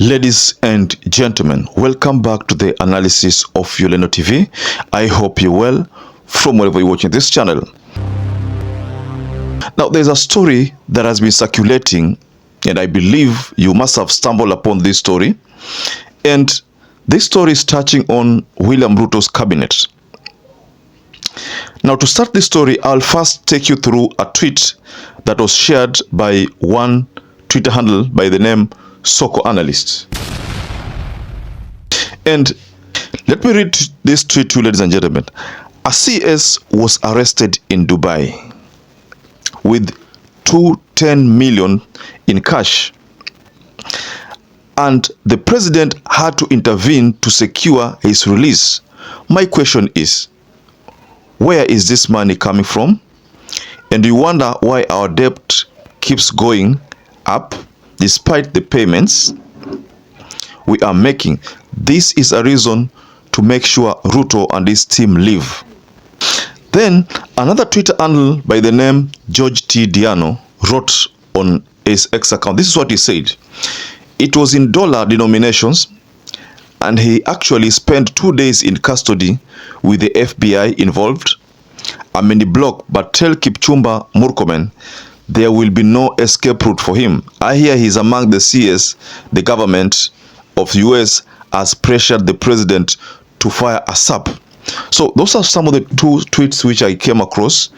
Ladies and gentlemen, welcome back to the analysis of YOLENO TV. I hope you're well from wherever you're watching this channel. Now, there's a story that has been circulating, and I believe you must have stumbled upon this story. And this story is touching on William Ruto's cabinet. Now, to start this story, I'll first take you through a tweet that was shared by one Twitter handle by the name Soko Analyst. And let me read this tweet to you, ladies and gentlemen. A CS was arrested in Dubai with 210 million in cash, and the president had to intervene to secure his release. My question is, where is this money coming from? And you wonder why our debt keeps going up despite the payments we are making. This is a reason to make sure Ruto and his team leave. Then another Twitter handle by the name George T. Diano wrote on his X account. This is what he said. It was in dollar denominations, and he actually spent 2 days in custody with the FBI involved. I'm in the block, but tell Kipchumba Murkomen there will be no escape route for him. I hear he's among the CS the government of the US has pressured the president to fire ASAP. So those are some of the two tweets which I came across,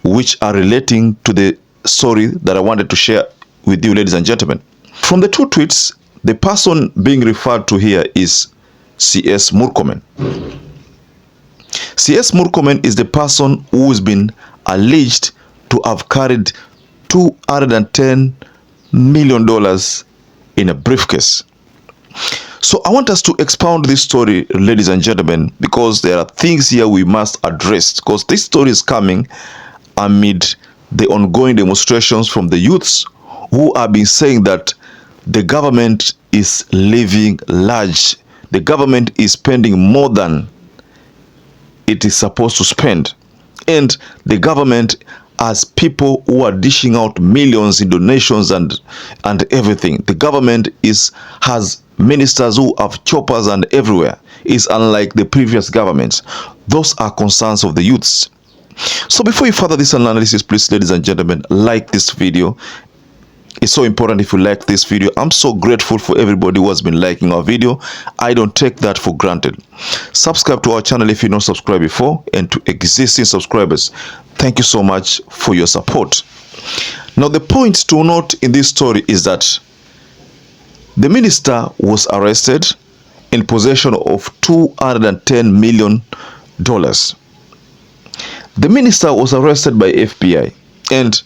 which are relating to the story that I wanted to share with you, ladies and gentlemen. From the two tweets, the person being referred to here is CS Murkomen. CS Murkomen is the person who has been alleged to have carried $210 million in a briefcase. So I want us to expound this story, ladies and gentlemen, because there are things here we must address, because this story is coming amid the ongoing demonstrations from the youths who have been saying that the government is living large. The government is spending more than it is supposed to spend. And the government has people who are dishing out millions in donations and everything. The government has ministers who have choppers and everywhere. It's unlike the previous governments. Those are concerns of the youths. So before you further this analysis, please, ladies and gentlemen, like this video. It's so important if you like this video. I'm so grateful for everybody who has been liking our video. I don't take that for granted. Subscribe to our channel if you're not subscribed before, and to existing subscribers, thank you so much for your support. Now, the point to note in this story is that the minister was arrested in possession of $210 million. The minister was arrested by FBI, and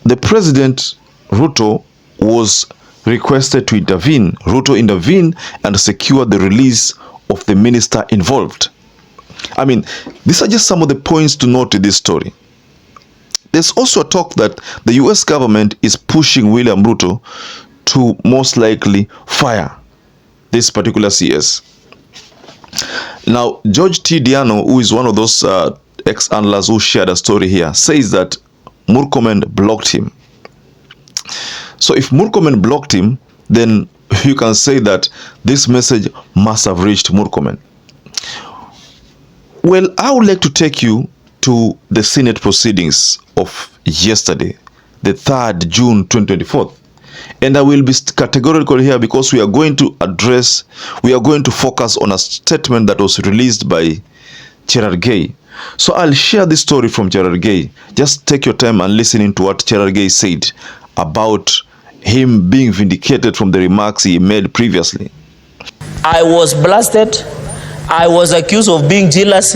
the president, Ruto, was requested to intervene. Ruto intervened and secured the release of the minister involved. I mean, these are just some of the points to note in this story. There's also a talk that the US government is pushing William Ruto to most likely fire this particular CS. Now, George T. Diano, who is one of those ex-handlers who shared a story here, says that Murkomen blocked him. So if Murkomen blocked him, then you can say that this message must have reached Murkomen. Well, I would like to take you to the Senate proceedings of yesterday, the 3rd June 2024. And I will be categorical here because we are going to focus on a statement that was released by Cherargei. So I'll share this story from Cherargei. Just take your time and listen to what Cherargei said about him being vindicated from the remarks he made previously. I was blasted. I was accused of being jealous.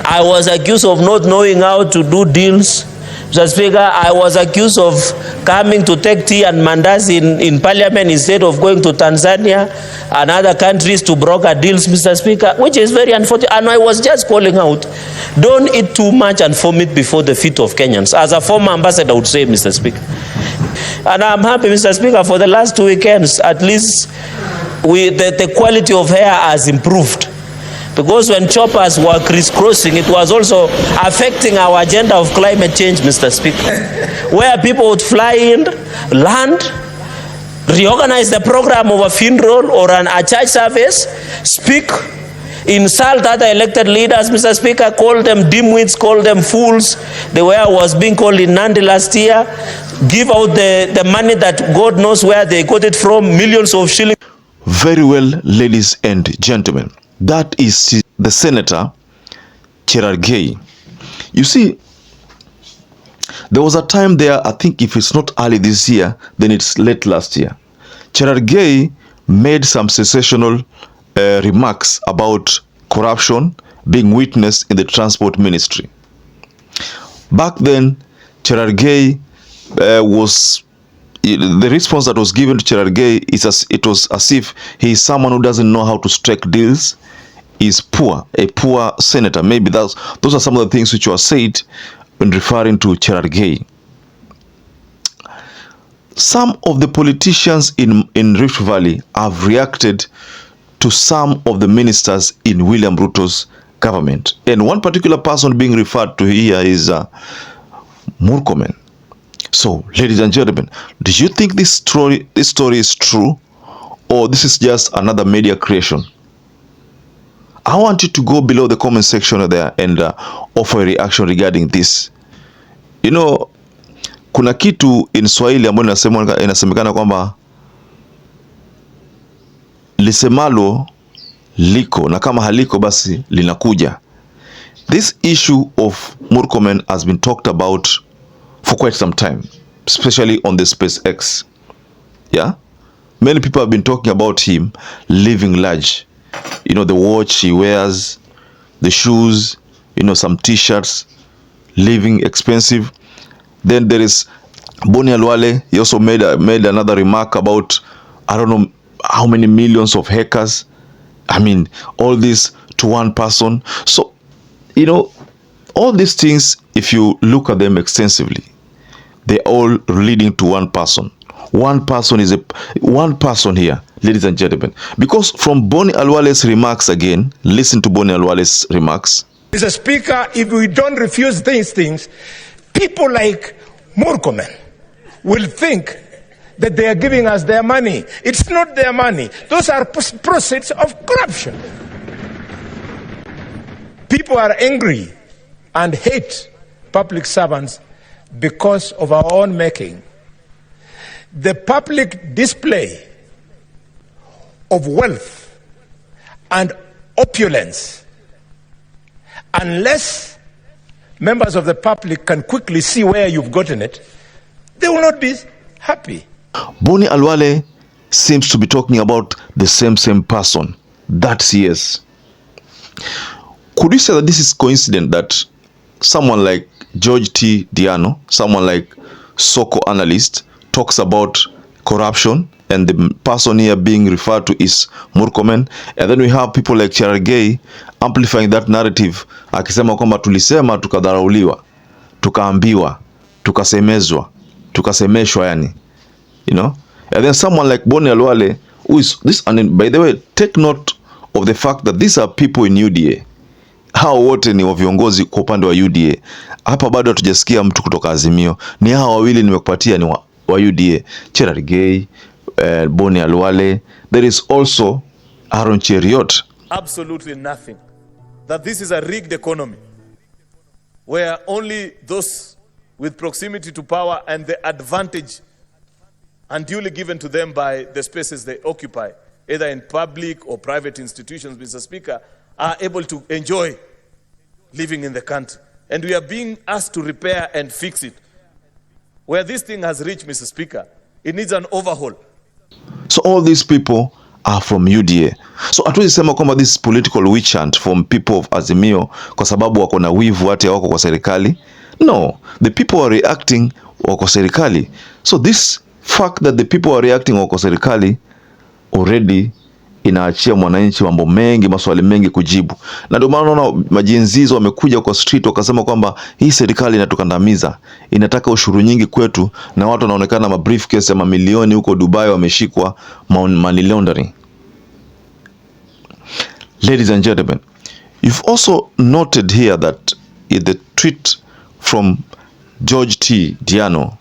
I was accused of not knowing how to do deals. Mr. Speaker, I was accused of coming to take tea and mandazi in parliament instead of going to Tanzania and other countries to broker deals, Mr. Speaker, which is very unfortunate. And I was just calling out, don't eat too much and vomit before the feet of Kenyans. As a former ambassador would say, Mr. Speaker. And I'm happy, Mr. Speaker, for the last 2 weekends, at least the quality of hair has improved. Because when choppers were crisscrossing, it was also affecting our agenda of climate change, Mr. Speaker. Where people would fly in, land, reorganize the program of a funeral or a church service, speak, insult other elected leaders, Mr. Speaker, call them dimwits, call them fools, the way I was being called in Nandi last year, give out the money that God knows where they got it from, millions of shillings. Very well, ladies and gentlemen, that is the Senator Cherargei. You see, there was a time there, I think if it's not early this year, then it's late last year. Cherargei made some sensational remarks about corruption being witnessed in the transport ministry. Back then, Cherargei the response that was given to Cherargei it was as if he is someone who doesn't know how to strike deals, is poor, a poor senator. Maybe those are some of the things which were said when referring to Cherargei. Some of the politicians in Rift Valley have reacted to some of the ministers in William Ruto's government. And one particular person being referred to here is Murkomen. So, ladies and gentlemen, do you think this story is true, or this is just another media creation? I want you to go below the comment section there and offer a reaction regarding this. You know, kuna kitu in Swahili ambayo inasemekana kwamba lisemalo liko na kama haliko basi linakuja. This issue of Murkomen has been talked about for quite some time, especially on the SpaceX. Yeah, many people have been talking about him living large. You know, the watch he wears, the shoes, you know, some t-shirts, living expensive. Then there is Boni Alwale. He also made another remark about, I don't know how many millions of hackers. I mean, all this to one person. So, you know, all these things, if you look at them extensively, they're all leading to one person. One person here, ladies and gentlemen. Because from Boni Alwale's remarks again, listen to Boni Alwale's remarks. Mr. Speaker, if we don't refuse these things, people like Murkomen will think that they are giving us their money. It's not their money. Those are proceeds of corruption. People are angry and hate public servants because of our own making. The public display of wealth and opulence, unless members of the public can quickly see where you've gotten it, they will not be happy. Boni Alwale seems to be talking about the same person. That's yes. Could you say that this is coincident that someone like George T. Diano, someone like Soko analyst, talks about corruption, and the person here being referred to is Murkomen, and then we have people like Cherargei amplifying that narrative, akisema kwamba tulisema tukadharauliwa, tukaambiwa, tukasemezwa, tukasemeshwa yani, you know. And then someone like Boni Alwale, who is this, and by the way, take note of the fact that these are people in UDA. Hao wote ni viongozi kwa upande wa UDA. Hapa bado hatujasikia mtu kutoka Azimio. Ni hao wawili nimekupatia ni wa UDA. Cherargei, Boni Alwale. There is also Aaron Cheriot. Absolutely nothing. That this is a rigged economy where only those with proximity to power and the advantage unduly given to them by the spaces they occupy, either in public or private institutions, Mr. Speaker, are able to enjoy living in the country. And we are being asked to repair and fix it. Where this thing has reached, Mr. Speaker, it needs an overhaul. So all these people are from UDA. So hatuwezi sema kwamba this is political witch hunt from people of Azimio kwa sababu wako na wivu hata wako kwa serikali. No, the people are reacting wako serikali. So this fact that the people are reacting wako serikali already inaachia mwananchi mambo mengi, maswali mengi kujibu. Na ndio maana unaona majinzizo wamekuja kwa street wakasema kwamba hii serikali inatukandamiza, inataka ushuru nyingi kwetu, na watu wanaonekana ma briefcase ya mamilioni huko Dubai wameshikwa money laundering. Ladies and gentlemen, you've also noted here that in the tweet from George T. Diano,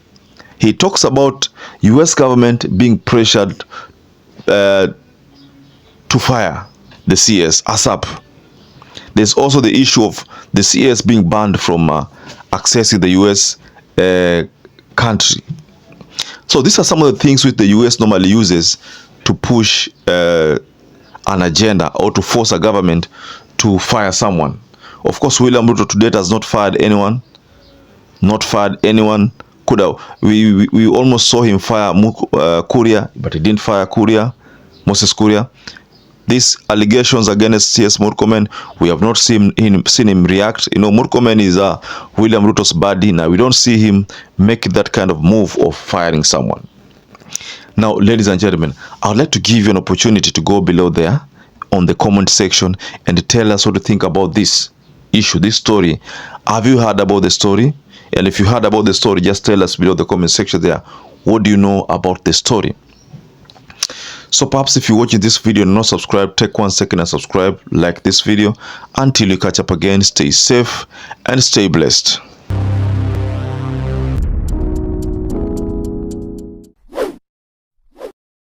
He talks about US government being pressured to fire the CS ASAP. There's also the issue of the CS being banned from accessing the US country. So these are some of the things which the US normally uses to push an agenda or to force a government to fire someone. Of course, William Ruto to date has not fired anyone. Not fired anyone. Could have, we almost saw him fire Kuria, but he didn't fire Kuria, Moses Kuria. These allegations against CS Murkomen, we have not seen him react. You know, Murkomen is William Ruto's buddy. Now we don't see him make that kind of move of firing someone. Now, ladies and gentlemen, I would like to give you an opportunity to go below there on the comment section and tell us what you think about this issue, this story. Have you heard about the story? And if you heard about the story, just tell us below the comment section there. What do you know about the story? So perhaps if you're watching this video and not subscribed, take 1 second and subscribe, like this video. Until you catch up again, stay safe and stay blessed.